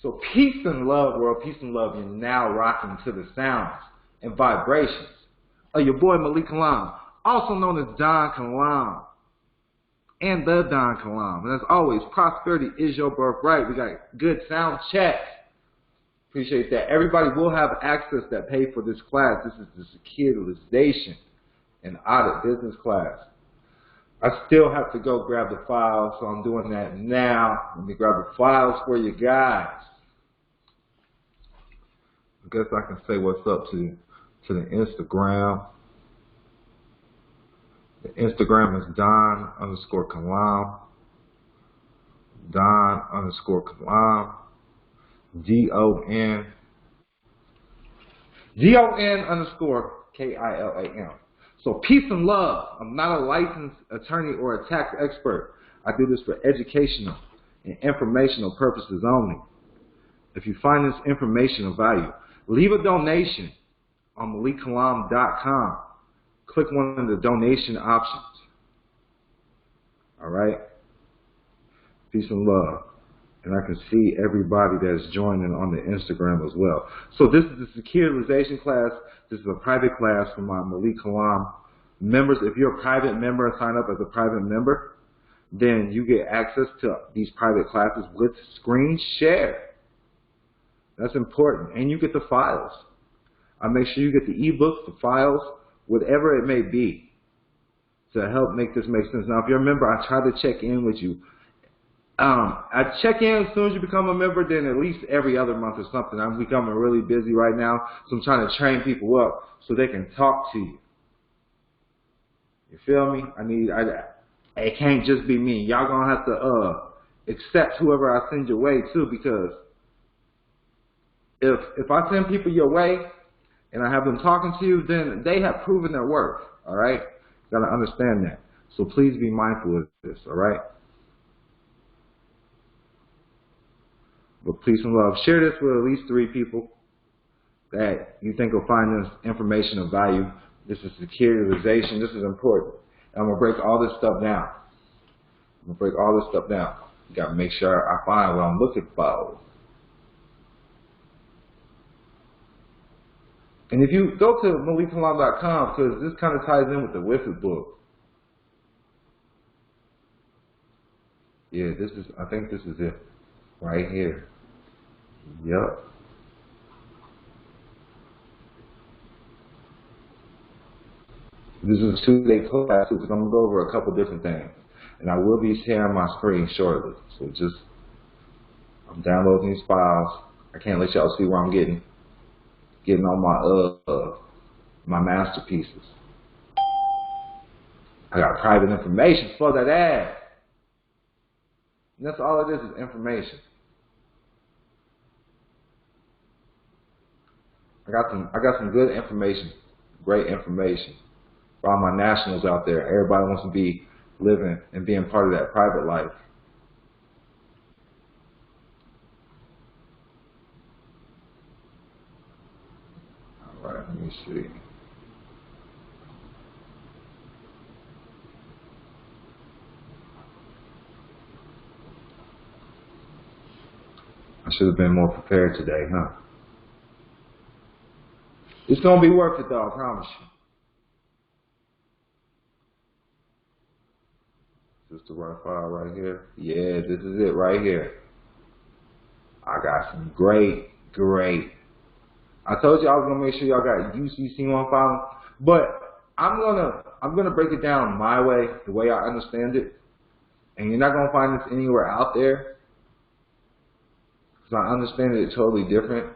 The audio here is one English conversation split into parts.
So peace and love, world, peace and love. You're now rocking to the sounds and vibrations of your boy Malik Kilam, also known as Don Kilam and the Don Kilam. And as always, prosperity is your birthright. We got good sound checks. Appreciate that. Everybody will have access that pay for this class. This is the Securitization and Audit Business class. I still have to go grab the files, so I'm doing that now. Let me grab the files for you guys. I guess I can say what's up to the Instagram. The Instagram is Don_Kilam. Don_Kilam. Don_Kilam. So peace and love. I'm not a licensed attorney or a tax expert. I do this for educational and informational purposes only. If you find this information of value, leave a donation on MalikKilam.com. Click one of the donation options. All right? Peace and love. And I can see everybody that's joining on the Instagram as well. So this is the Securitization class. This is a private class for my Malik Kilam members. If you're a private member and sign up as a private member, then you get access to these private classes with screen share. That's important. And you get the files. I make sure you get the ebooks, the files, whatever it may be, to help make this make sense. Now, if you're a member, I try to check in with you. I check in as soon as you become a member, then at least every other month or something. I'm becoming really busy right now, so I'm trying to train people up so they can talk to you. You feel me? It can't just be me. Y'all gonna have to accept whoever I send your way too, because if I send people your way and I have them talking to you, then they have proven their worth. All right? You gotta understand that. So please be mindful of this. All right? But peace and love. Share this with at least 3 people that you think will find this information of value. This is securitization. This is important. And I'm going to break all this stuff down. You got to make sure I find what I'm looking for. And if you go to MalikKilam.com, because this kind of ties in with the Whiffet book. Yeah, I think this is it. Right here. Yep. This is a 2-day class because I'm going to go over a couple different things. And I will be sharing my screen shortly. So I'm downloading these files. I can't let y'all see where I'm getting all my masterpieces. I got private information for that ad. And that's all it is information. I got some good information, great information for all my nationals out there. Everybody wants to be living and being part of that private life. All right, let me see. I should have been more prepared today, huh? It's going to be worth it, though, I promise you. Is this the right file right here? Yeah, this is it right here. I got some great. I told you I was going to make sure y'all got UCC1 file, but I'm gonna break it down my way, the way I understand it. And you're not going to find this anywhere out there, because I understand it totally different.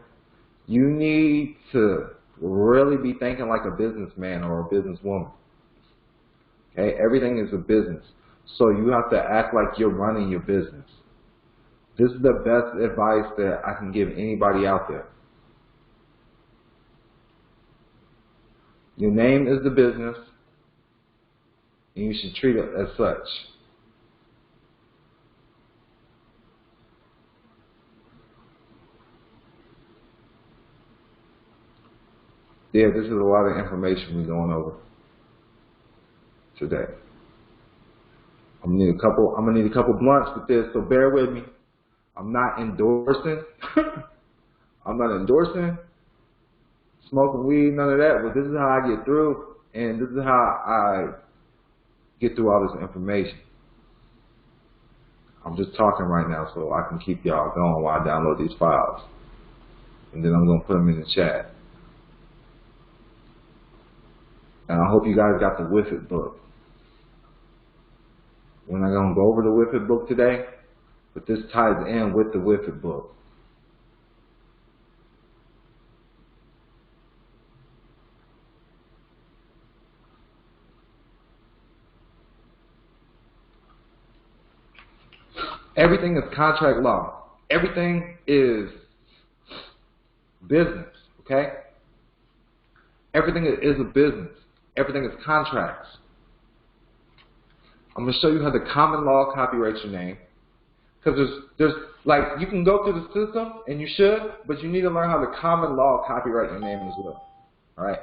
You need to really be thinking like a businessman or a businesswoman. Okay, everything is a business, so you have to act like you're running your business. This is the best advice that I can give anybody out there. Your name is the business, and you should treat it as such. Yeah, this is a lot of information we're going over today. I'm gonna need a couple blunts with this, so bear with me. I'm not endorsing. I'm not endorsing smoking weed, none of that. But this is how I get through, and this is how I get through all this information. I'm just talking right now so I can keep y'all going while I download these files. And then I'm going to put them in the chat. And I hope you guys got the Whiffit book. We're not going to go over the Whiffit book today, but this ties in with the Whiffit book. Everything is contract law. Everything is business, okay? Everything is a business. Everything is contracts. I'm going to show you how the common law copyrights your name. Because there's like, you can go through the system, and you should, but you need to learn how the common law copyright your name as well. All right?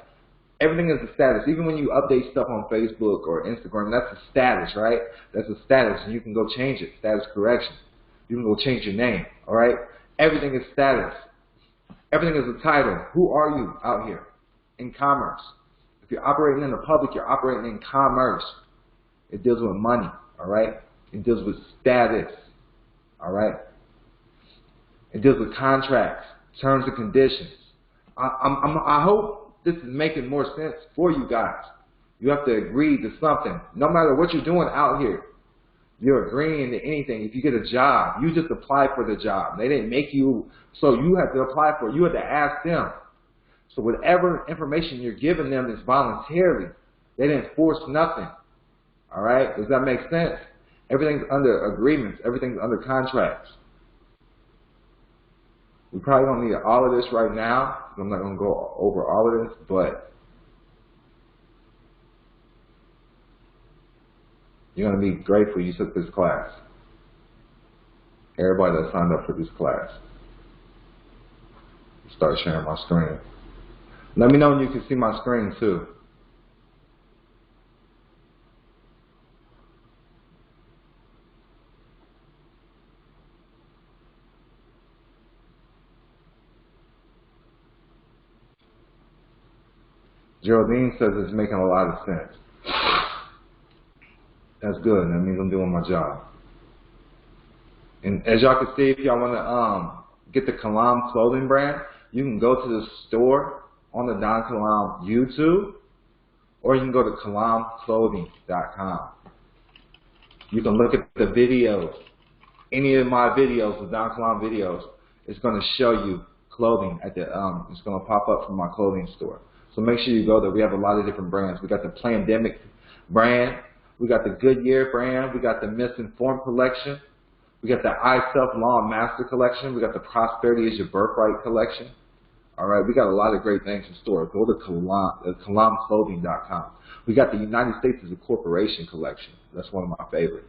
Everything is a status. Even when you update stuff on Facebook or Instagram, that's a status, right? That's a status, and you can go change it. Status correction. You can go change your name, all right? Everything is status. Everything is a title. Who are you out here in commerce? If you're operating in the public, you're operating in commerce. It deals with money, all right? It deals with status, all right? It deals with contracts, terms and conditions. I hope this is making more sense for you guys. You have to agree to something. No matter what you're doing out here, you're agreeing to anything. If you get a job, you just apply for the job. They didn't make you, so you have to apply for it. You have to ask them. So whatever information you're giving them is voluntarily. They didn't force nothing. All right? Does that make sense? Everything's under agreements. Everything's under contracts. We probably don't need all of this right now. I'm not going to go over all of this, but you're going to be grateful you took this class. Everybody that signed up for this class. Start sharing my screen. Let me know when you can see my screen too. Geraldine says it's making a lot of sense. That's good. That means I'm doing my job. And as y'all can see, if y'all want to get the Kilam clothing brand, you can go to the store on the Don Kilam YouTube, or you can go to KilamClothing.com. You can look at the videos. Any of my videos, the Don Kilam videos, it's going to show you clothing at the. It's going to pop up from my clothing store. So make sure you go there. We have a lot of different brands. We got the Pandemic brand. We got the Goodyear brand. We got the Misinformed collection. We got the I Self Law and Master collection. We got the Prosperity is Your Birthright collection. All right, we got a lot of great things in store. Go to KilamClothing.com. We got the United States as a Corporation collection. That's one of my favorites.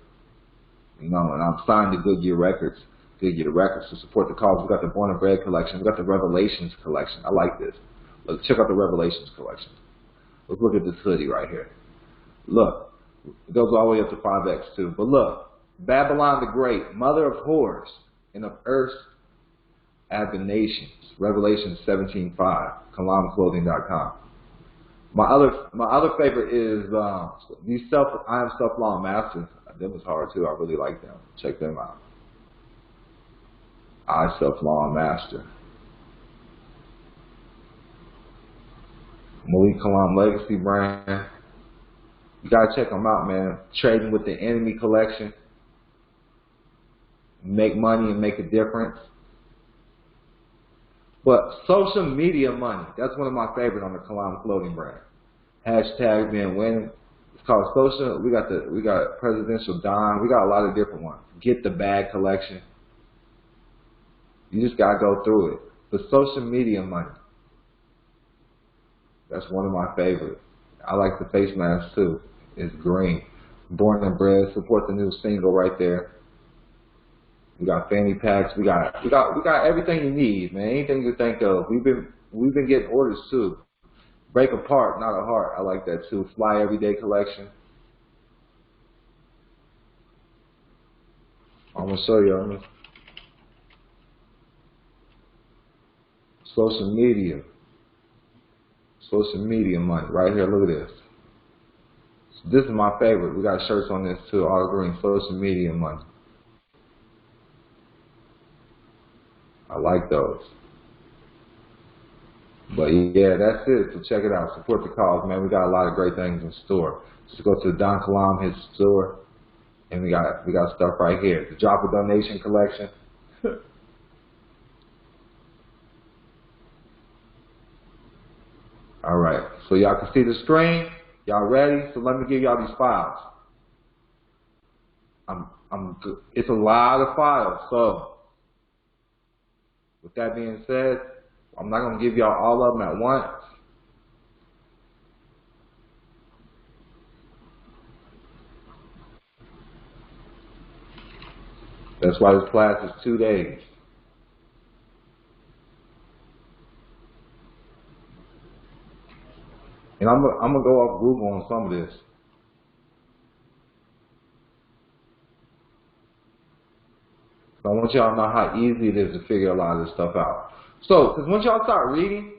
You know, and I'm signed to Goodyear Records to support the cause. We got the Born and Bred collection. We got the Revelations collection. I like this. Look, check out the Revelations collection. Let's look at this hoodie right here. Look, it goes all the way up to 5X too. But look, Babylon the Great, mother of whores and of earth's abominations. Revelations 17:5. KilamClothing.com. My other favorite is these I Am Self Law and Master. Them was hard too. I really like them. Check them out. I Self Law and Master. Malik Kilam Legacy brand. You gotta check them out, man. Trading with the Enemy collection. Make money and make a difference. But social media money, that's one of my favorite on the Kilam Clothing brand. Hashtag being winning. It's called social. We got Presidential Dime. We got a lot of different ones. Get the Bag collection. You just gotta go through it. But social media money. That's one of my favorites. I like the face mask too. It's green. Born and Bred. Support the new single right there. We got fanny packs. We got everything you need, man. Anything you think of. We've been getting orders too. Break a part, not a heart. I like that too. Fly Everyday collection. I'm gonna show you. Social media. Social media money. Right here, look at this. So this is my favorite. We got shirts on this too, all green. Social media money. I like those. But yeah, that's it. So check it out. Support the cause, man. We got a lot of great things in store. Just go to Don Kilam, his store, and we got stuff right here. The Drop a Donation collection. All right. So y'all can see the screen. Y'all ready? So let me give y'all these files. It's a lot of files. So with that being said, I'm not going to give y'all all of them at once. That's why this class is 2 days. And I'm gonna go off Google on some of this. So I want y'all to know how easy it is to figure a lot of this stuff out. So, because once y'all start reading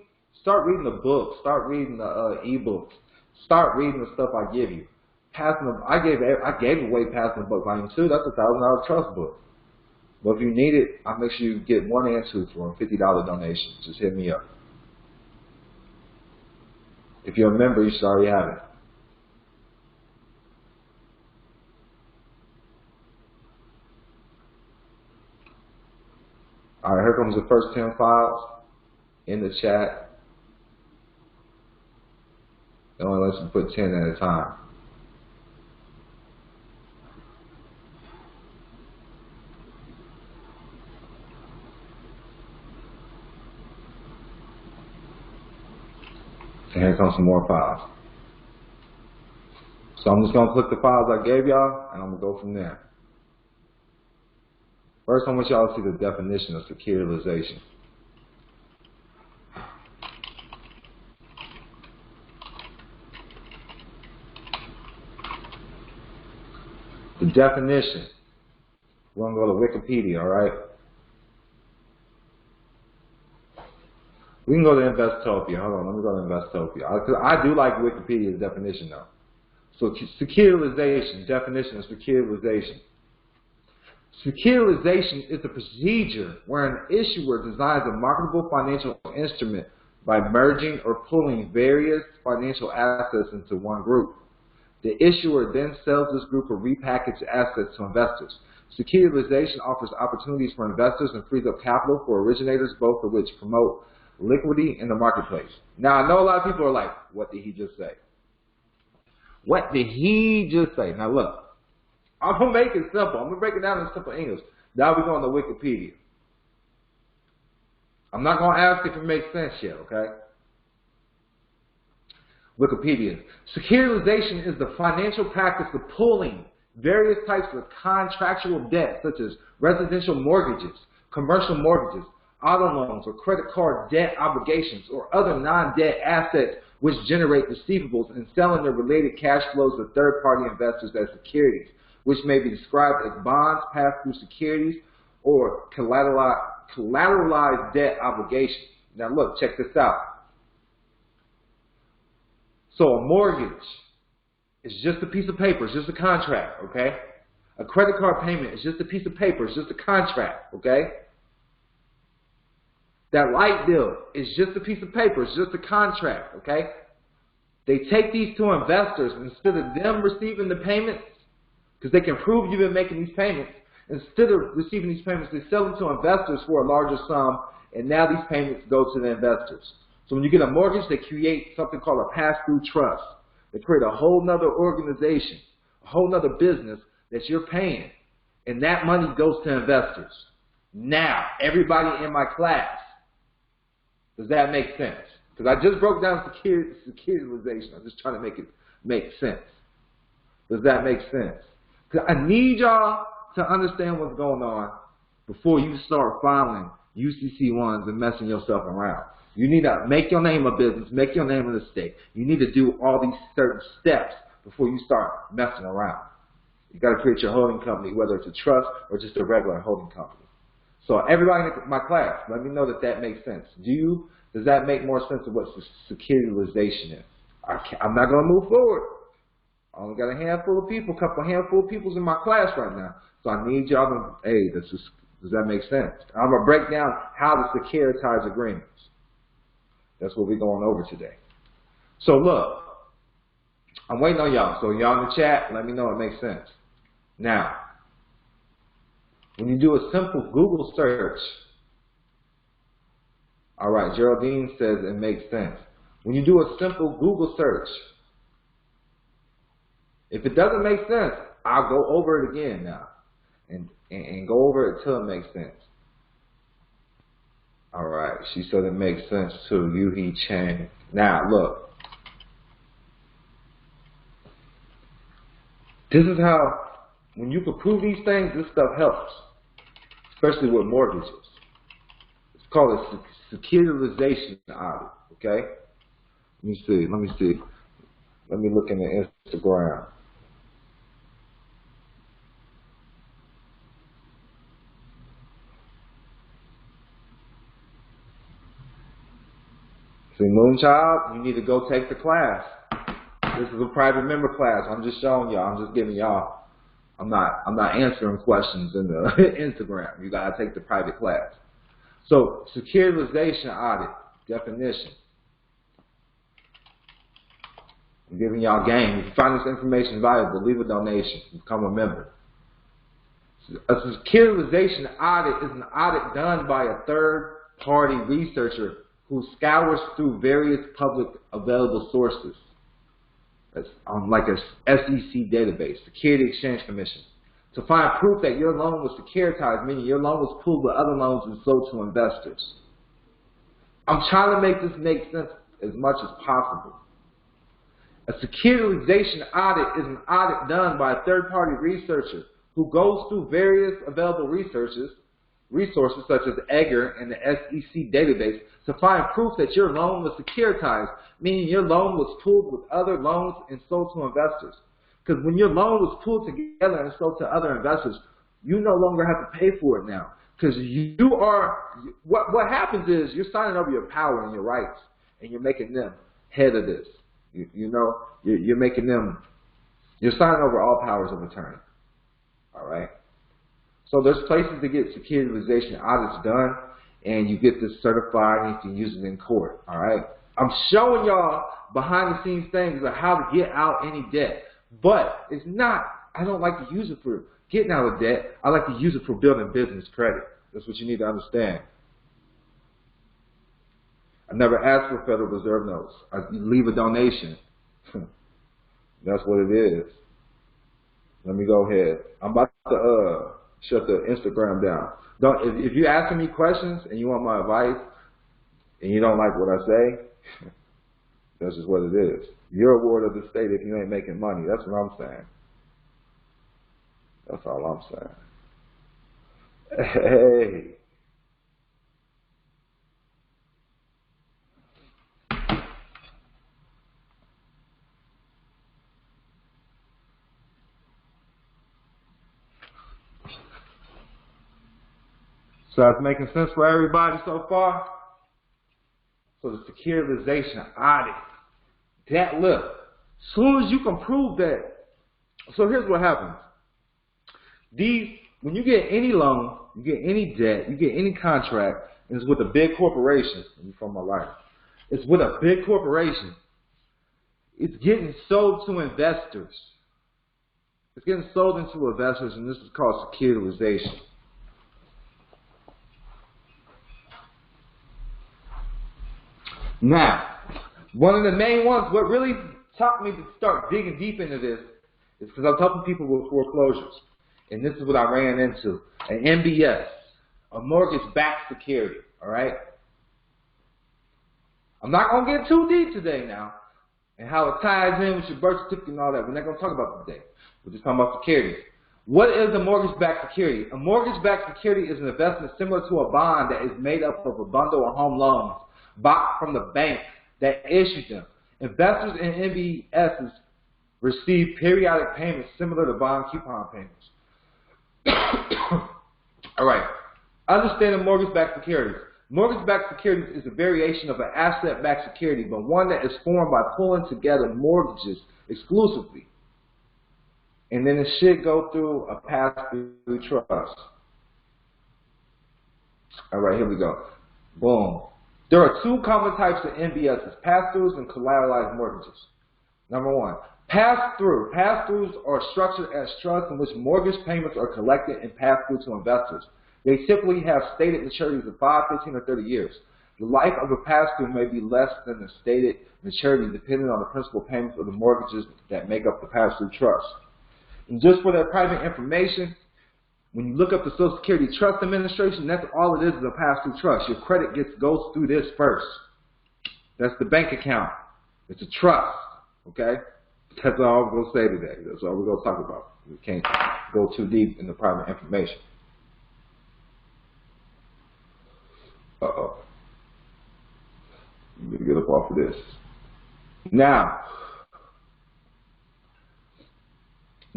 the books, start reading the e-books, start reading the stuff I give you. I gave away Passing the Book Volume 2. That's a $1,000 trust book. But if you need it, I'll make sure you get 1 and 2 for a $50 donation. Just hit me up. If you're a member, you should already have it. All right, here comes the first 10 files in the chat. It only lets you put 10 at a time. And here comes some more files. So I'm just going to click the files I gave y'all, and I'm going to go from there. First, I want y'all to see the definition of securitization. The definition. We're going to go to Wikipedia, all right? We can go to Investopia. Hold on, let me go to Investopia. I do like Wikipedia's definition, though. So, securitization, definition of securitization. Securitization is a procedure where an issuer designs a marketable financial instrument by merging or pooling various financial assets into one group. The issuer then sells this group of repackaged assets to investors. Securitization offers opportunities for investors and frees up capital for originators, both of which promote liquidity in the marketplace. Now, I know a lot of people are like, what did he just say? What did he just say? Now, look, I'm going to make it simple. I'm going to break it down in simple English. Now we're going to Wikipedia. I'm not going to ask if it makes sense yet, okay? Wikipedia. Securitization is the financial practice of pooling various types of contractual debt, such as residential mortgages, commercial mortgages, auto loans, or credit card debt obligations, or other non-debt assets which generate receivables, and selling their related cash flows to third-party investors as securities, which may be described as bonds, pass-through securities, or collateralized debt obligations. Now look, check this out. So a mortgage is just a piece of paper, it's just a contract, okay? A credit card payment is just a piece of paper, it's just a contract, okay? That light bill is just a piece of paper, it's just a contract, okay? They take these to investors, and instead of them receiving the payments, because they can prove you've been making these payments, instead of receiving these payments, they sell them to investors for a larger sum, and now these payments go to the investors. So when you get a mortgage, they create something called a pass-through trust. They create a whole nother organization, a whole nother business that you're paying, and that money goes to investors. Now, everybody in my class, does that make sense? Because I just broke down securitization. I'm just trying to make it make sense. Does that make sense? Because I need y'all to understand what's going on before you start filing UCC1s and messing yourself around. You need to make your name a business, make your name an estate. You need to do all these certain steps before you start messing around. You got to create your holding company, whether it's a trust or just a regular holding company. So everybody in my class, let me know that that makes sense. Does that make more sense of what securitization is? I'm not going to move forward. I only got a handful of people, handful of people in my class right now. So I need y'all to, hey, does that make sense? I'm going to break down how to securitize agreements. That's what we're going over today. So look, I'm waiting on y'all. So y'all in the chat, let me know it makes sense. Now, when you do a simple Google search, all right, Geraldine says it makes sense. When you do a simple Google search, if it doesn't make sense, I'll go over it again now and go over it till it makes sense. All right, she said it makes sense too. Yuhi Chang. Now look, this is how, when you can prove these things, this stuff helps, especially with mortgages. It's called a securitization audit. Okay. Let me see. Let me look in the Instagram. See, Moonchild, you need to go take the class. This is a private member class. I'm just showing y'all. I'm just giving y'all. I'm not answering questions in the Instagram. You gotta take the private class. So, securitization audit definition. I'm giving y'all game. If you find this information valuable, leave a donation. Become a member. A securitization audit is an audit done by a third-party researcher who scours through various public available sources. That's like a SEC database, Security Exchange Commission, to find proof that your loan was securitized, meaning your loan was pooled with other loans and sold to investors. I'm trying to make this make sense as much as possible. A securitization audit is an audit done by a third-party researcher who goes through various available resources such as EGGR and the SEC database to find proof that your loan was securitized, meaning your loan was pooled with other loans and sold to investors. Because when your loan was pooled together and sold to other investors, you no longer have to pay for it now. Because you are, what happens is you're signing over your power and your rights, and you're making them head of this. You're making them, you're signing over all powers of attorney. All right? So there's places to get securitization audits done, and you get this certified and you can use it in court. All right? I'm showing y'all behind the scenes things of how to get out any debt. But it's not, I don't like to use it for getting out of debt. I like to use it for building business credit. That's what you need to understand. I never asked for Federal Reserve notes. I leave a donation. That's what it is. Let me go ahead. I'm about to shut the Instagram down. If you're asking me questions and you want my advice and you don't like what I say, that's just what it is. You're a ward of the state if you ain't making money. That's what I'm saying. That's all I'm saying. Hey. So that's making sense for everybody so far? So the securitization audit. That look, as soon as you can prove that, so here's what happens. When you get any loan, you get any debt, you get any contract, and it's with a big corporation, from my life, it's with a big corporation, it's getting sold to investors. It's getting sold into investors, and this is called securitization. Now, one of the main ones, what really taught me to start digging deep into this is because I'm helping people with foreclosures. And this is what I ran into. An MBS, a mortgage-backed security, all right? I'm not going to get too deep today now and how it ties in with your birth certificate and all that. We're not going to talk about it today. We're just talking about securities. What is a mortgage-backed security? A mortgage-backed security is an investment similar to a bond that is made up of a bundle of home loans bought from the bank that issued them. Investors in MBSs receive periodic payments similar to bond coupon payments. All right. Understanding mortgage-backed securities. Mortgage-backed securities is a variation of an asset-backed security, but one that is formed by pulling together mortgages exclusively. And then it should go through a pass-through trust. All right, here we go. Boom. There are two common types of MBSs, pass-throughs and collateralized mortgages. Number one, pass-through. Pass-throughs are structured as trusts in which mortgage payments are collected and passed through to investors. They typically have stated maturities of 5, 15, or 30 years. The life of a pass-through may be less than the stated maturity depending on the principal payments of the mortgages that make up the pass-through trust. And just for that private information, when you look up the Social Security Trust Administration, that's all it is a pass-through trust. Your credit goes through this first. That's the bank account. It's a trust, okay? That's all we're going to say today. That's all we're going to talk about. We can't go too deep in the private information. Uh-oh. I'm going to get up off of this. Now,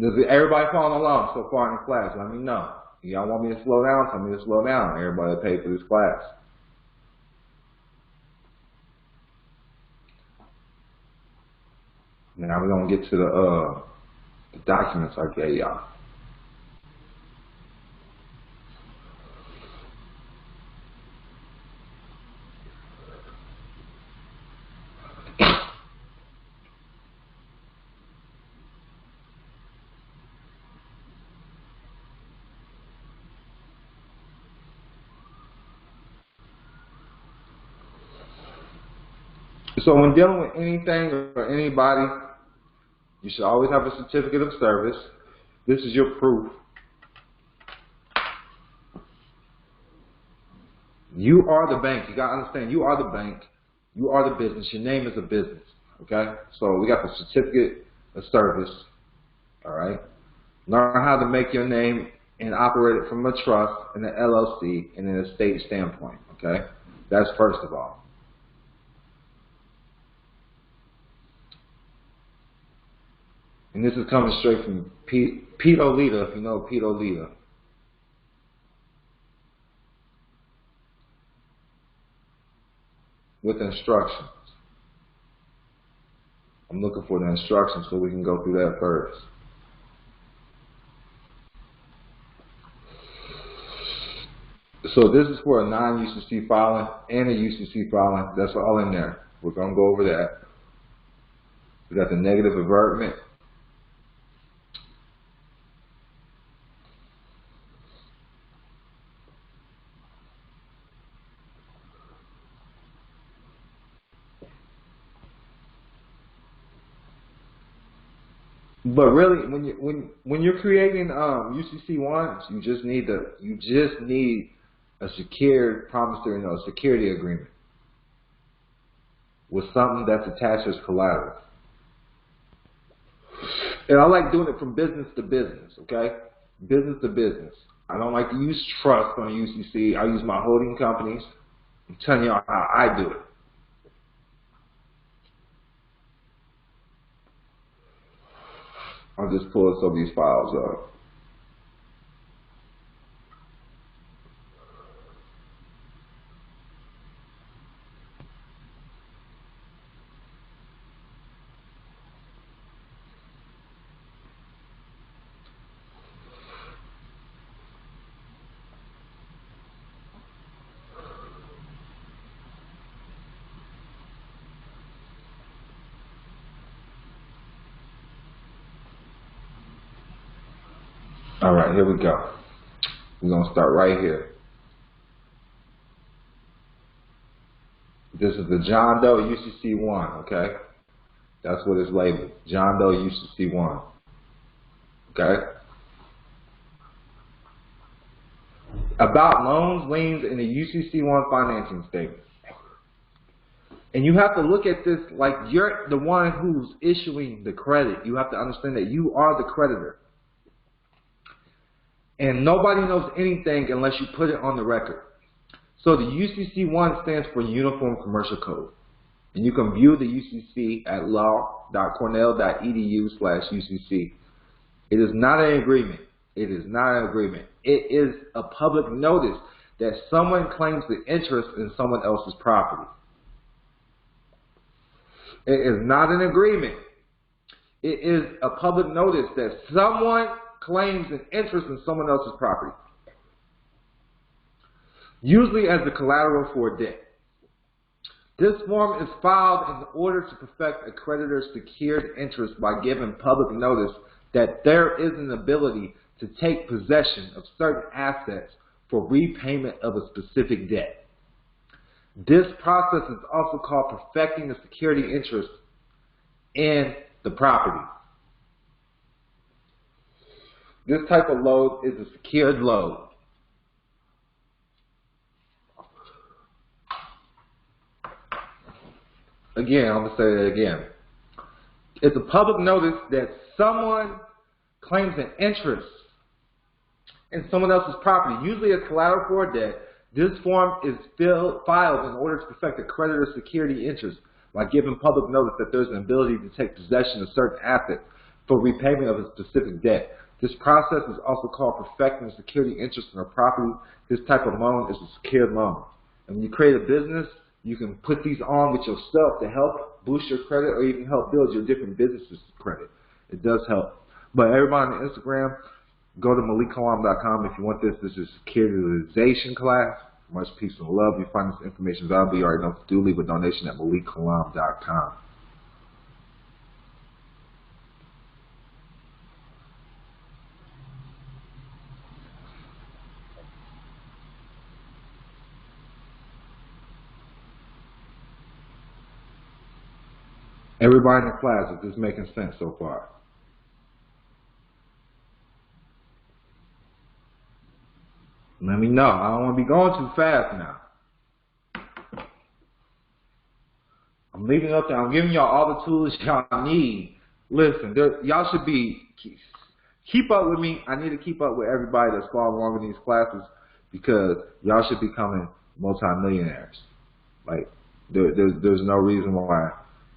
does everybody following along so far in the class? Let me know. Y'all want me to slow down? Tell me to slow down. Everybody paid for this class. Now we're going to get to the documents I gave y'all. So when dealing with anything or anybody, you should always have a certificate of service. This is your proof. You are the bank. You got to understand, you are the bank. You are the business. Your name is a business. Okay? So we got the certificate of service. All right? Learn how to make your name and operate it from a trust and an LLC and an estate standpoint. Okay? That's first of all. And this is coming straight from Pete Olita, if you know Pete Olita. With instructions. I'm looking for the instructions so we can go through that first. So this is for a non-UCC filing and a UCC filing. That's all in there. We're going to go over that. We got the negative avertment. But really, when you're creating UCC ones, you just need a secured promissory note, security agreement with something that's attached as collateral. And I like doing it from business to business, okay? Business to business. I don't like to use trust on UCC. I use my holding companies. I'm telling y'all how I do it. I'll just pull some of these files up. All right, here we go. We're going to start right here. This is the John Doe UCC1, okay? That's what it's labeled, John Doe UCC1, okay? About loans, liens, and the UCC1 financing statement. And you have to look at this like you're the one who's issuing the credit. You have to understand that you are the creditor. And nobody knows anything unless you put it on the record. So the UCC1 stands for Uniform Commercial Code. And you can view the UCC at law.cornell.edu/UCC. It is not an agreement. It is not an agreement. It is a public notice that someone claims the interest in someone else's property. It is not an agreement. It is a public notice that someone claims an interest in someone else's property, usually as the collateral for a debt. This form is filed in order to perfect a creditor's secured interest by giving public notice that there is an ability to take possession of certain assets for repayment of a specific debt. This process is also called perfecting the security interest in the property. This type of load is a secured load. Again, I'm going to say that again. It's a public notice that someone claims an interest in someone else's property, usually as collateral for a debt. This form is filed in order to perfect a creditor's security interest by giving public notice that there's an ability to take possession of certain assets for repayment of a specific debt. This process is also called perfecting the security interest in a property. This type of loan is a secured loan. And when you create a business, you can put these on with yourself to help boost your credit or even help build your different businesses' credit. It does help. But everybody on Instagram, go to MalikKilam.com if you want this. This is Securitization class. Much peace and love. You find this information valuable. You already know to do. Leave a donation at MalikKilam.com. Everybody in the class, is this making sense so far? Let me know. I don't want to be going too fast now. I'm leaving up there. I'm giving y'all all the tools y'all need. Listen, y'all should keep up with me. I need to keep up with everybody that's following along in these classes because y'all should be becoming multimillionaires. Like, there's no reason why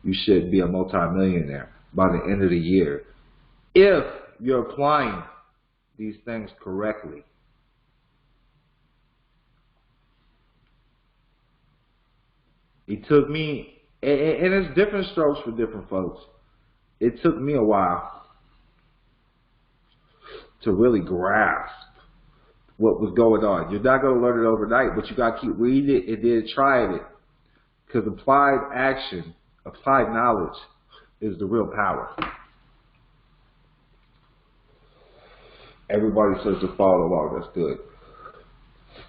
you shouldn't be a multimillionaire by the end of the year if you're applying these things correctly. It took me, and it's different strokes for different folks. It took me a while to really grasp what was going on. You're not going to learn it overnight, but you got to keep reading it and then trying it. Because applied action, applied knowledge is the real power. Everybody says to follow along. That's good.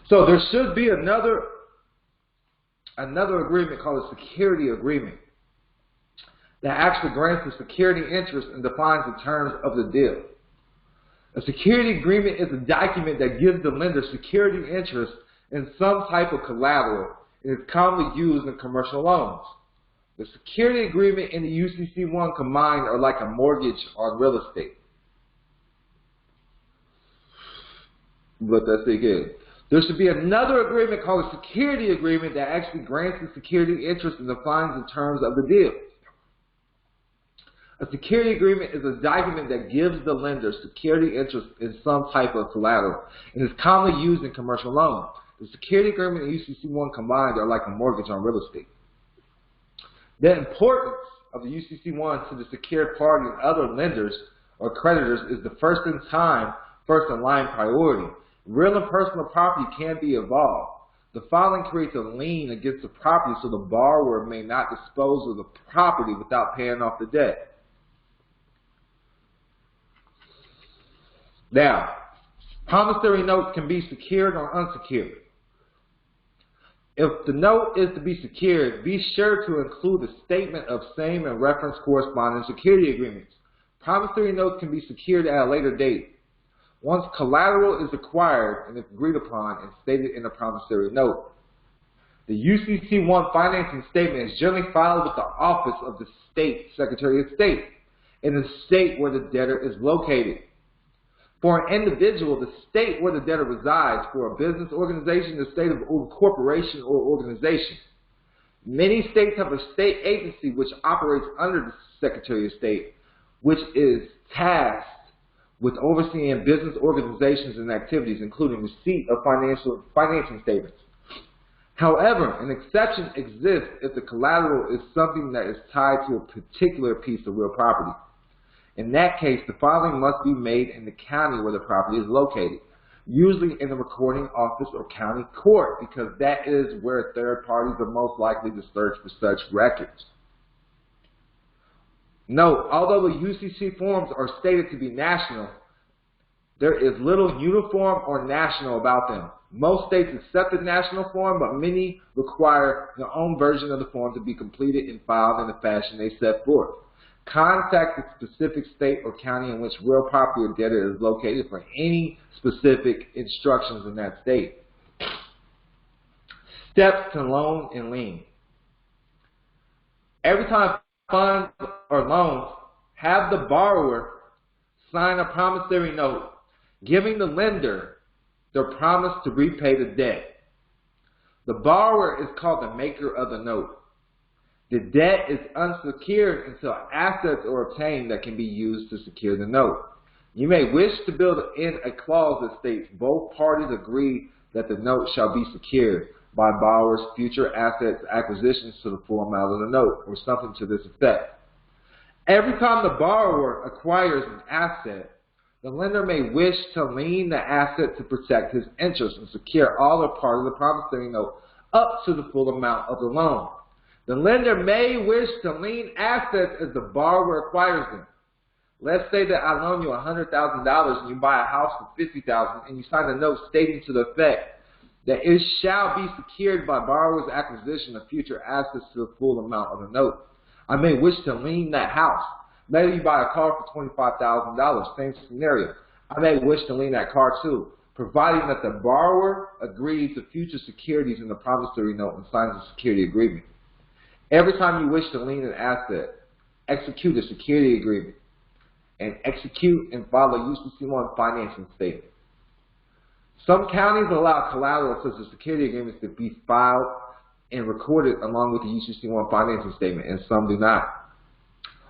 So there should be another agreement called a security agreement that actually grants the security interest and defines the terms of the deal. A security agreement is a document that gives the lender security interest in some type of collateral and is commonly used in commercial loans. The security agreement and the UCC1 combined are like a mortgage on real estate. Let that sink in. There should be another agreement called a security agreement that actually grants the security interest and defines the terms of the deal. A security agreement is a document that gives the lender security interest in some type of collateral and is commonly used in commercial loans. The security agreement and UCC1 combined are like a mortgage on real estate. The importance of the UCC1 to the secured party and other lenders or creditors is the first in time, first in line priority. Real and personal property can be involved. The filing creates a lien against the property so the borrower may not dispose of the property without paying off the debt. Now, promissory notes can be secured or unsecured. If the note is to be secured, be sure to include a statement of same and reference corresponding security agreements. Promissory notes can be secured at a later date. Once collateral is acquired and agreed upon and stated in a promissory note, the UCC1 financing statement is generally filed with the Office of the State Secretary of State in the state where the debtor is located. For an individual, the state where the debtor resides. For a business organization, the state of corporation or organization. Many states have a state agency which operates under the Secretary of State, which is tasked with overseeing business organizations and activities, including receipt of financing statements. However, an exception exists if the collateral is something that is tied to a particular piece of real property. In that case, the filing must be made in the county where the property is located, usually in the recording office or county court, because that is where third parties are most likely to search for such records. Note, although the UCC forms are stated to be national, there is little uniform or national about them. Most states accept the national form, but many require their own version of the form to be completed and filed in the fashion they set forth. Contact the specific state or county in which real property or debtor is located for any specific instructions in that state. Steps to loan and lien. Every time funds or loans, have the borrower sign a promissory note, giving the lender their promise to repay the debt. The borrower is called the maker of the note. The debt is unsecured until assets are obtained that can be used to secure the note. You may wish to build in a clause that states both parties agree that the note shall be secured by borrower's future assets acquisitions to the full amount of the note, or something to this effect. Every time the borrower acquires an asset, the lender may wish to lien the asset to protect his interest and secure all or part of the promissory note up to the full amount of the loan. The lender may wish to lien assets as the borrower acquires them. Let's say that I loan you $100,000 and you buy a house for $50,000 and you sign a note stating to the effect that it shall be secured by borrower's acquisition of future assets to the full amount of the note. I may wish to lien that house. Later you buy a car for $25,000, same scenario. I may wish to lien that car too, providing that the borrower agrees to future securities in the promissory note and signs a security agreement. Every time you wish to lien an asset, execute a security agreement and execute and file a UCC-1 financing statement. Some counties allow collateral such as security agreements to be filed and recorded along with the UCC-1 financing statement, and some do not.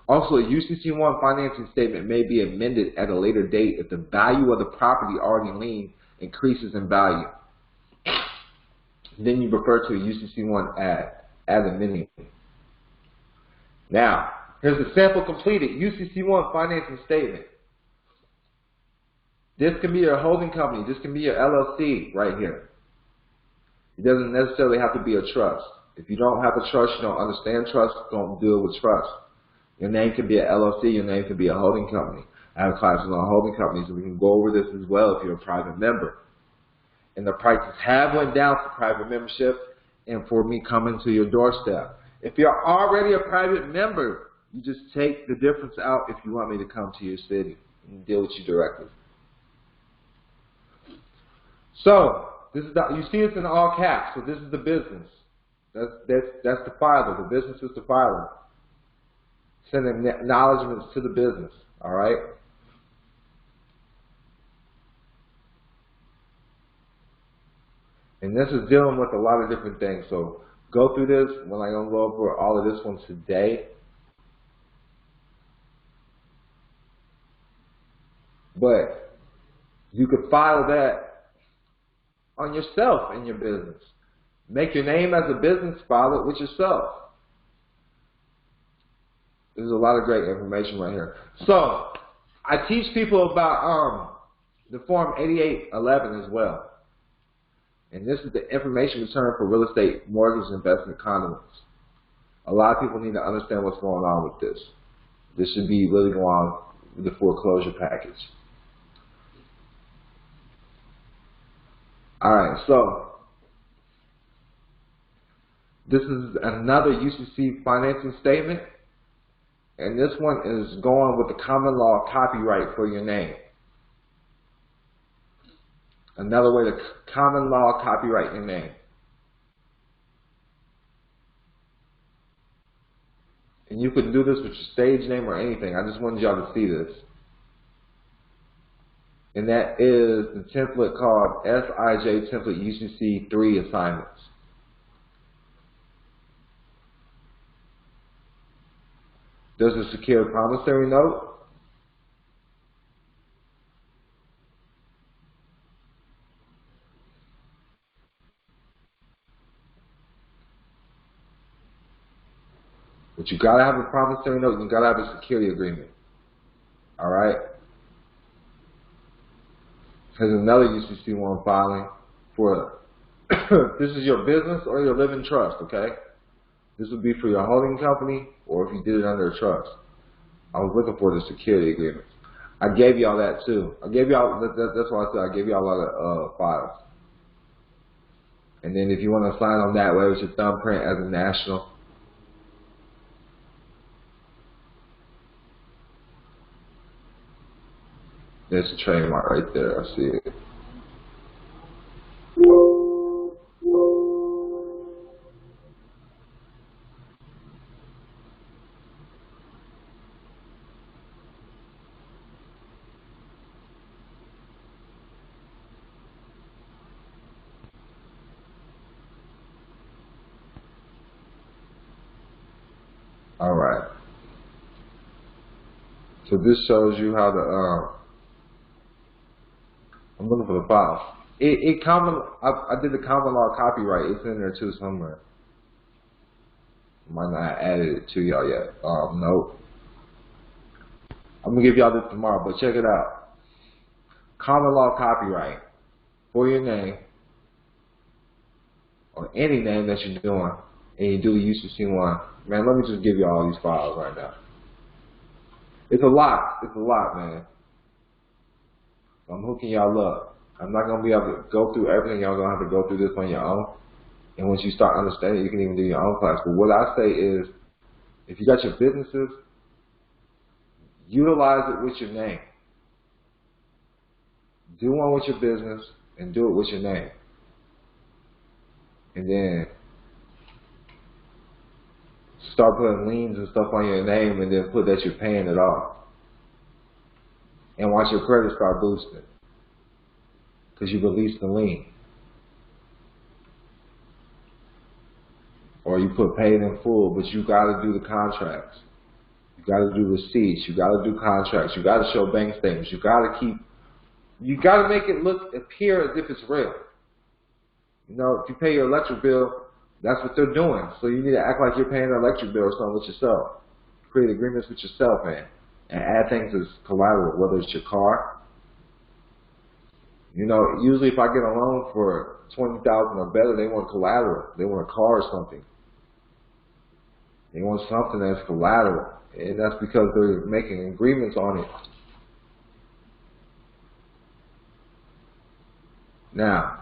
Also, a UCC-1 financing statement may be amended at a later date if the value of the property already liened increases in value. Then you refer to a UCC-1 as amending. Now, here's the sample completed UCC-1 financing statement. This can be your holding company. This can be your LLC right here. It doesn't necessarily have to be a trust. If you don't have a trust, you don't understand trust, don't deal with trust. Your name could be an LLC, your name could be a holding company. I have classes on holding companies, and we can go over this as well if you're a private member. And the prices have went down for private membership and for me coming to your doorstep. If you're already a private member, you just take the difference out if you want me to come to your city and deal with you directly. So, this is you see it's in all caps, so this is the business. That's the filer. The business is the filer. Sending acknowledgments to the business, all right? And this is dealing with a lot of different things. So go through this. We're not going to go over all of this one today. But you could file that on yourself in your business. Make your name as a business, file it with yourself. There's a lot of great information right here. So, I teach people about the Form 8811 as well. And this is the information return for real estate mortgage investment condominiums. A lot of people need to understand what's going on with this. This should be really going on with the foreclosure package. Alright, so this is another UCC financing statement. And this one is going with the common law copyright for your name. Another way to common law copyright your name. And you can do this with your stage name or anything. I just wanted y'all to see this. And that is the template called SIJ Template UCC 3 Assignments. There's a secured promissory note. But you gotta have a promissory note, you gotta have a security agreement. Alright? Here's another UCC1 filing for this is your business or your living trust, okay? This would be for your holding company or if you did it under a trust. I was looking for the security agreement. I gave y'all that too. I gave y'all, that's why I said I gave y'all a lot of files. And then if you want to sign on that way with your thumbprint as a national. There's a trademark right there, I see it. Alright. So this shows you how to, I'm looking for the file. I did the common law copyright. It's in there too somewhere. Might not have added it to y'all yet. Nope. I'm going to give y'all this tomorrow, but check it out. Common law copyright for your name or any name that you're doing and you do the UCC1. Man, let me just give you all these files right now. It's a lot. It's a lot, man. I'm hooking y'all up. I'm not going to be able to go through everything. Y'all going to have to go through this on your own. And once you start understanding, you can even do your own class. But what I say is, if you got your businesses, utilize it with your name. Do one with your business and do it with your name. And then start putting liens and stuff on your name and then put that you're paying it off. And watch your credit start boosting. Because you released the lien. Or you put paid in full, but you got to do the contracts. You got to do receipts. You got to do contracts. You got to show bank statements. You got to make it appear as if it's real. You know, if you pay your electric bill, that's what they're doing. So you need to act like you're paying an electric bill or something with yourself. Create agreements with yourself, man. And add things as collateral, whether it's your car. You know, usually if I get a loan for $20,000 or better, they want collateral. They want a car or something. They want something that's collateral. And that's because they're making agreements on it. Now,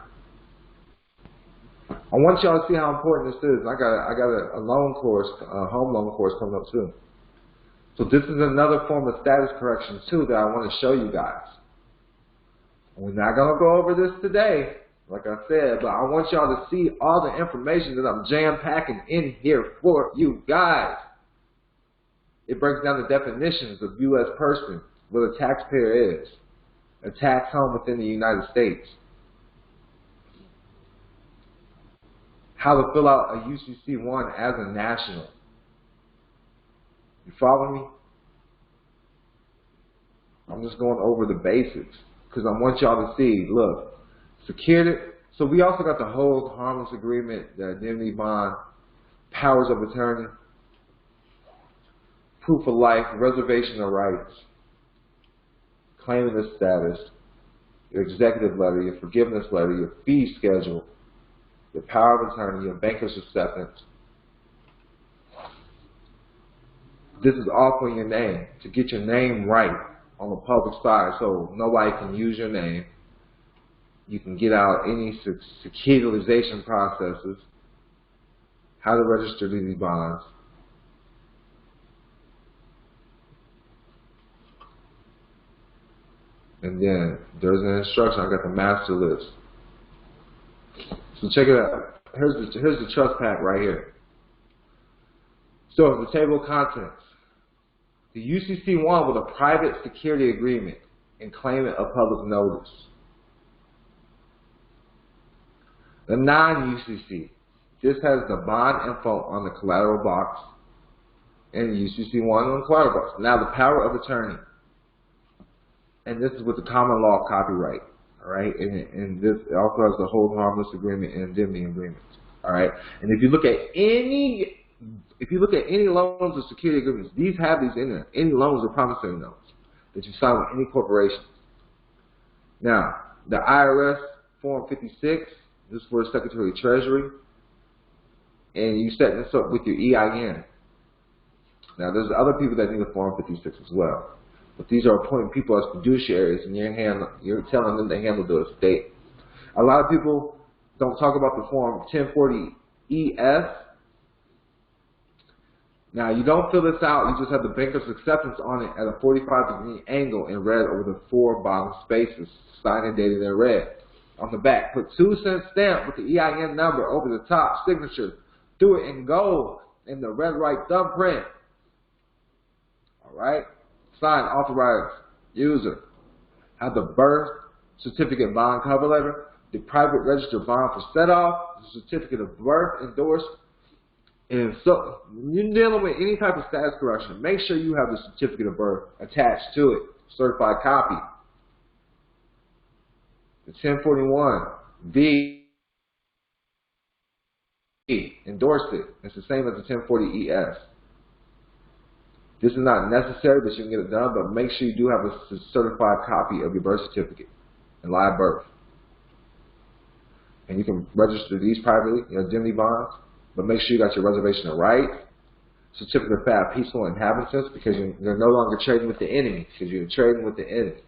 I want y'all to see how important this is. I got a loan course, a home loan course coming up soon. So this is another form of status correction too that I want to show you guys. We're not going to go over this today, like I said, but I want y'all to see all the information that I'm jam-packing in here for you guys. It breaks down the definitions of U.S. person, what a taxpayer is, a tax home within the United States, how to fill out a UCC1 as a national. You follow me? I'm just going over the basics because I want y'all to see, look, Securities. So we also got the hold harmless agreement, the indemnity bond, powers of attorney, proof of life, reservation of rights, claiming the status, your executive letter, your forgiveness letter, your fee schedule, your power of attorney, your banker's acceptance. This is all for your name, to get your name right on the public side so nobody can use your name. You can get out any securitization processes, how to register these bonds. And then there's an instruction. I got the master list. So check it out. Here's the trust pack right here. So the table of contents. The UCC1 with a private security agreement and claimant of public notice. The non-UCC. This has the bond info on the collateral box and the UCC1 on the collateral box. Now the power of attorney. And this is with the common law copyright. Alright, and this also has the hold harmless agreement and indemnity agreement. Alright, and if you look at any if you look at any loans or security agreements, these have these in there. Any loans or promissory notes that you sign with any corporation. Now, the IRS Form 56, this is for the Secretary of Treasury, and you set this up with your EIN. Now, there's other people that need a Form 56 as well, but these are appointing people as fiduciaries, and you're telling them to handle the estate. A lot of people don't talk about the Form 1040-ES. Now, you don't fill this out. You just have the banker's acceptance on it at a 45-degree angle in red over the 4 bottom spaces, signed and dated in red. On the back, put 2-cent stamp with the EIN number over the top signature. Do it in gold in the red right thumbprint. All right? Sign, authorized user. Have the birth certificate bond cover letter, the private registered bond for set-off, the certificate of birth endorsed. And so, when you're dealing with any type of status correction, make sure you have the certificate of birth attached to it, certified copy. The 1041-V, endorse it. It's the same as the 1040-ES. This is not necessary, but you can get it done, but make sure you do have a certified copy of your birth certificate and live birth. And you can register these privately, indemnity bonds, but make sure you got your reservation of rights, certificate of fat peaceful inhabitants, because you're no longer trading with the enemy, because you're trading with the enemy.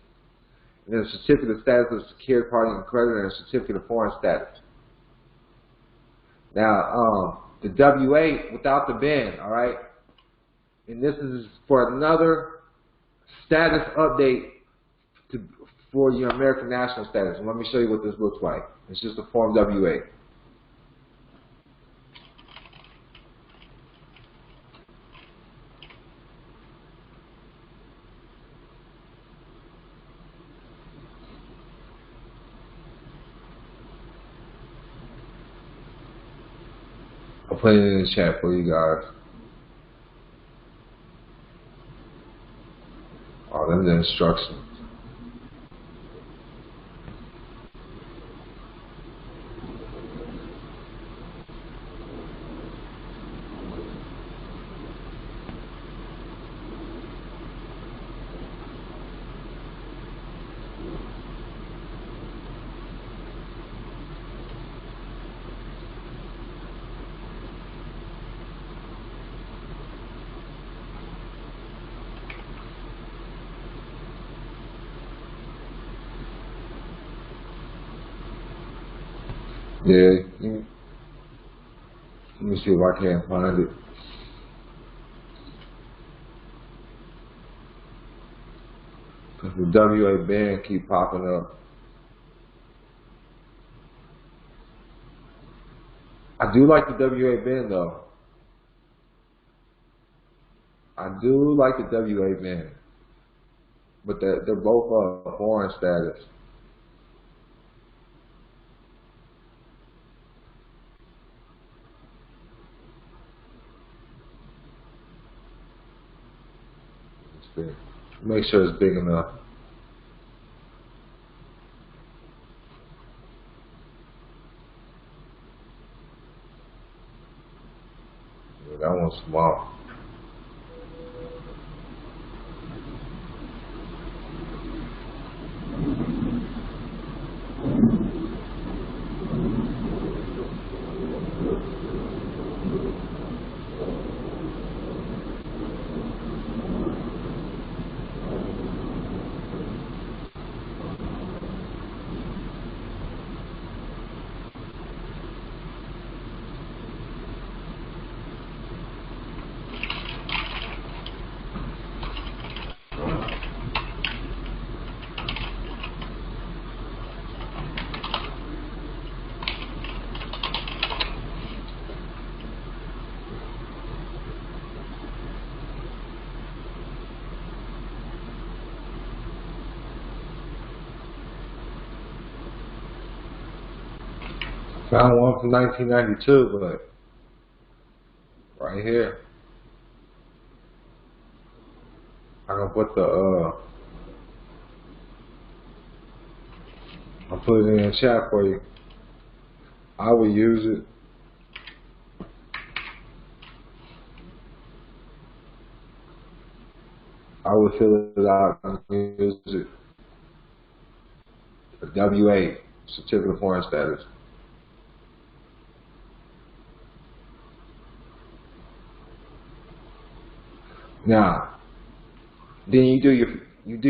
And then a certificate of status of secured party and creditor, and a certificate of foreign status. Now, the W-8 without the bin, all right? And this is for another status update for your American national status. And let me show you what this looks like. It's just a Form W-8. I'll put it in the chat for you guys. Oh, them the instructions. Yeah, let me see if I can't find it. Because the W-8 band keep popping up. I do like the W-8 band though. I do like the W-8 band. But they're both foreign status. Make sure it's big enough. Yeah, that one's small. Found one from 1992, but right here, I'm gonna put I'll put it in the chat for you. I will use it. I would fill it out and use it. A W-8, certificate of foreign status. Now, then you do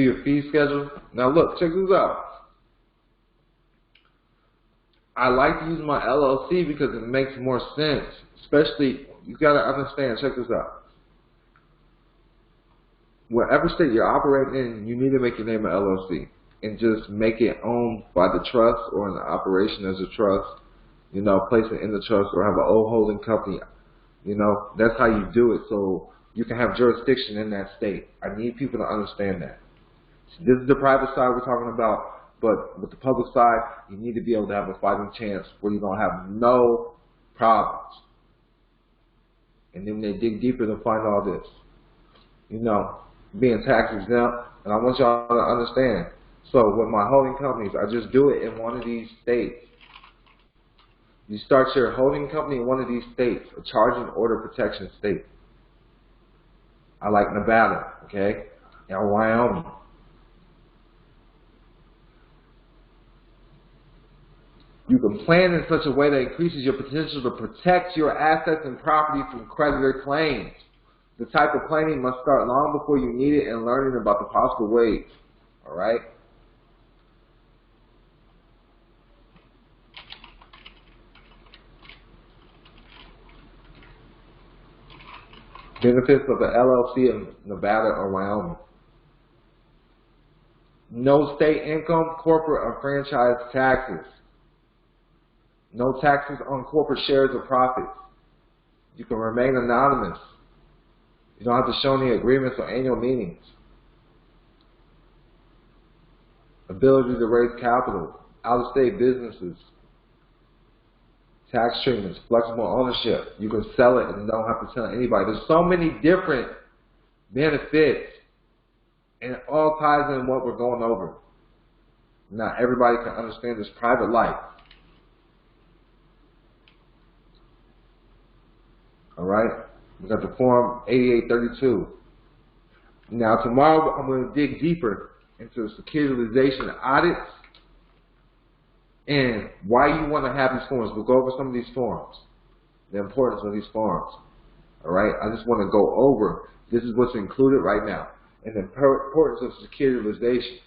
your fee schedule. Now look, check this out. I like to use my LLC because it makes more sense. Especially, you gotta understand, check this out. Whatever state you're operating in, you need to make your name an LLC. And just make it owned by the trust or in the operation as a trust. You know, place it in the trust or have an old holding company. You know, that's how you do it so you can have jurisdiction in that state. I need people to understand that. This is the private side we're talking about, but with the public side, you need to be able to have a fighting chance where you're going to have no problems. And then when they dig deeper, they'll find all this. You know, being tax exempt, and I want y'all to understand. So with my holding companies, I just do it in one of these states. You start your holding company in one of these states, a charging order protection state. I like Nevada, okay, and Wyoming. You can plan in such a way that increases your potential to protect your assets and property from creditor claims. The type of planning must start long before you need it and learning about the possible ways. All right? Benefits of the LLC in Nevada or Wyoming. No state income, corporate or franchise taxes. No taxes on corporate shares or profits. You can remain anonymous. You don't have to show any agreements or annual meetings. Ability to raise capital. Out-of-state businesses. Tax treatments. Flexible ownership. You can sell it and don't have to tell anybody. There's so many different benefits. And it all ties in what we're going over. Not everybody can understand this private life. All right? We got the Form 8832. Now, tomorrow I'm going to dig deeper into securitization audits and why you want to have these forms. We'll go over some of these forms, the importance of these forms. All right? I just want to go over, this is what's included right now, and the importance of securitizations.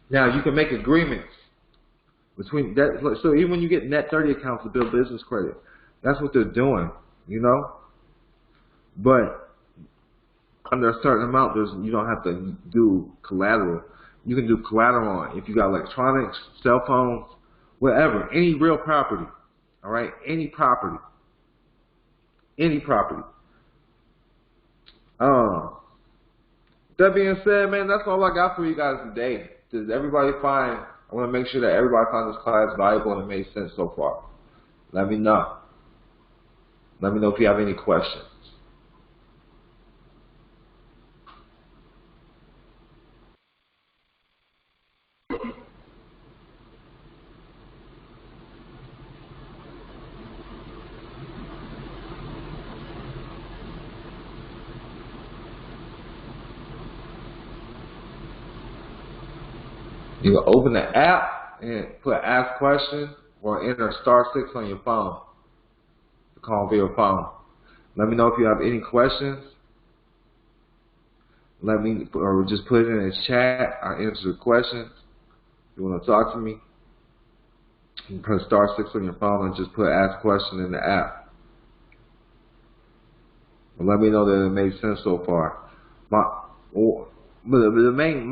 Now, you can make agreements between that. So even when you get net 30 accounts to build business credit, that's what they're doing, you know? But under a certain amount, you don't have to do collateral. You can do collateral on if you got electronics, cell phones, whatever, any real property. All right, any property, any property. That being said, man, that's all I got for you guys today. Does everybody find? I want to make sure that everybody found this class valuable and it made sense so far. Let me know. Let me know if you have any questions. You can open the app and put ask question or enter *6 on your phone to call via phone. Let me know if you have any questions. Let me, or just put it in the chat. I'll answer the questions. If you want to talk to me, you can press *6 on your phone and just put ask question in the app. And let me know that it made sense so far. My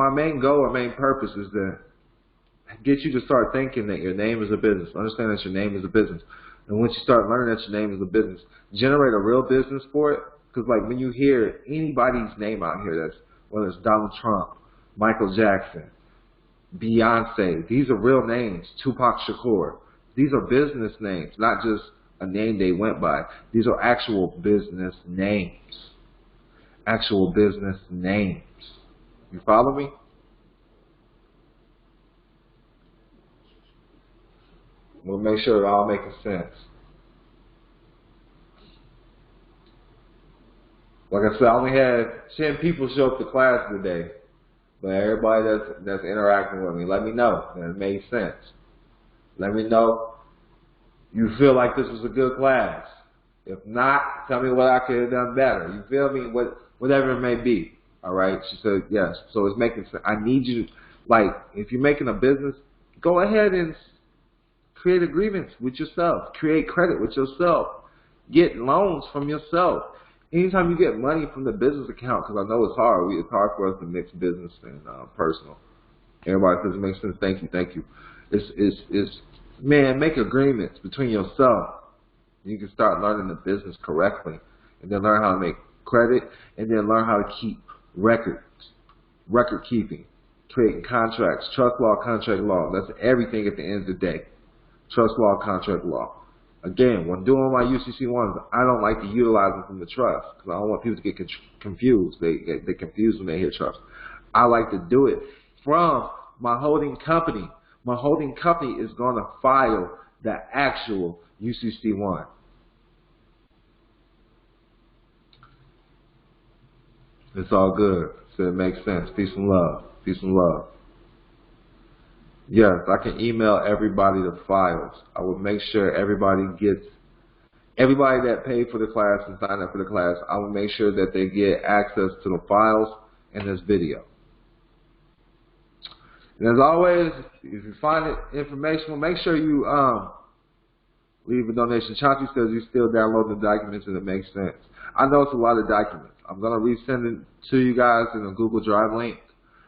main goal or main purpose is to get you to start thinking that your name is a business. Understand that your name is a business. And once you start learning that your name is a business, generate a real business for it. Because like when you hear anybody's name out here, that's whether it's Donald Trump, Michael Jackson, Beyonce, these are real names. Tupac Shakur. These are business names, not just a name they went by. These are actual business names. Actual business names. You follow me? We'll make sure it all makes sense. Like I said, I only had 10 people show up to class today. But everybody that's interacting with me, let me know that it made sense. Let me know you feel like this was a good class. If not, tell me what I could have done better. You feel me? Whatever it may be. All right? She said yes. So it's making sense. I need you, like, if you're making a business, go ahead and create agreements with yourself. Create credit with yourself. Get loans from yourself. Anytime you get money from the business account, because I know it's hard. It's hard for us to mix business and personal. Everybody says it makes sense. Thank you, thank you. It's man, make agreements between yourself. You can start learning the business correctly, and then learn how to make credit, and then learn how to keep records, record keeping, creating contracts, trust law, contract law. That's everything at the end of the day. Trust law, contract law. Again, when doing my UCC1s, I don't like to utilize them from the trust because I don't want people to get confused. They confused when they hear trust. I like to do it from my holding company. My holding company is going to file the actual UCC1. It's all good. So it makes sense. Peace and love. Peace and love. Yes, I can email everybody the files. I will make sure everybody that paid for the class and signed up for the class, I will make sure that they get access to the files and this video. And as always, if you find it informational, make sure you leave a donation. Chauncey says you still download the documents and it makes sense. I know it's a lot of documents. I'm going to resend it to you guys in a Google Drive link.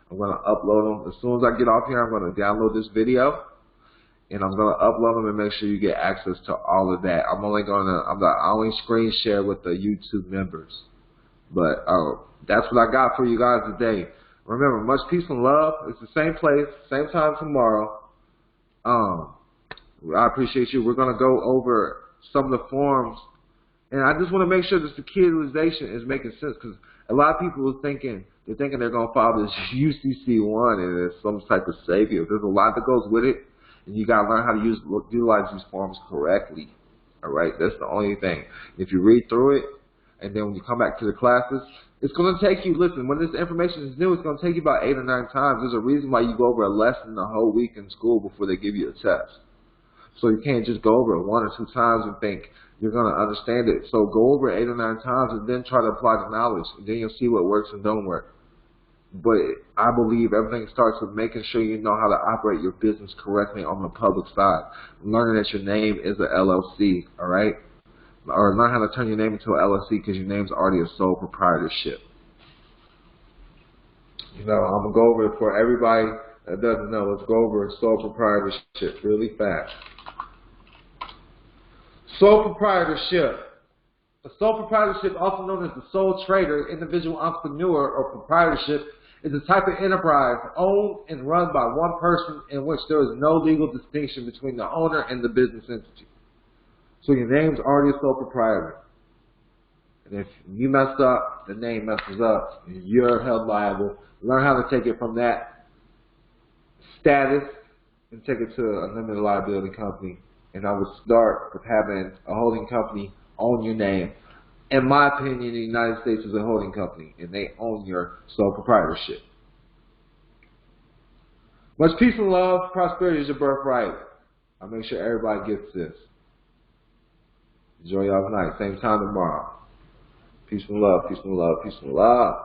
I'm going to upload them. As soon as I get off here, I'm going to download this video, and I'm going to upload them and make sure you get access to all of that. I'm only screen share with the YouTube members. But that's what I got for you guys today. Remember, much peace and love. It's the same place, same time tomorrow. I appreciate you. We're going to go over some of the forms. And I just want to make sure the securitization is making sense, because a lot of people are thinking they're going to file this UCC1 and it's some type of savior. There's a lot that goes with it, and you got to learn how to utilize these forms correctly. All right, that's the only thing. If you read through it, and then when you come back to the classes, it's going to take you. Listen, when this information is new, it's going to take you about 8 or 9 times. There's a reason why you go over a lesson the whole week in school before they give you a test. So you can't just go over it 1 or 2 times and think you're going to understand it. So go over it 8 or 9 times and then try to apply the knowledge. And then you'll see what works and don't work. But I believe everything starts with making sure you know how to operate your business correctly on the public side. Learning that your name is an LLC, all right? Or learn how to turn your name into an LLC because your name's already a sole proprietorship. You know, I'm going to go over it for everybody that doesn't know. Let's go over sole proprietorship really fast. Sole proprietorship. A sole proprietorship, also known as the sole trader, individual entrepreneur, or proprietorship, is a type of enterprise owned and run by one person in which there is no legal distinction between the owner and the business entity. So your name's already a sole proprietor. And if you mess up, the name messes up, you're held liable. Learn how to take it from that status and take it to a limited liability company. And I would start with having a holding company own your name. In my opinion, the United States is a holding company, and they own your sole proprietorship. Much peace and love. Prosperity is your birthright. I'll make sure everybody gets this. Enjoy y'all's night. Same time tomorrow. Peace and love. Peace and love. Peace and love.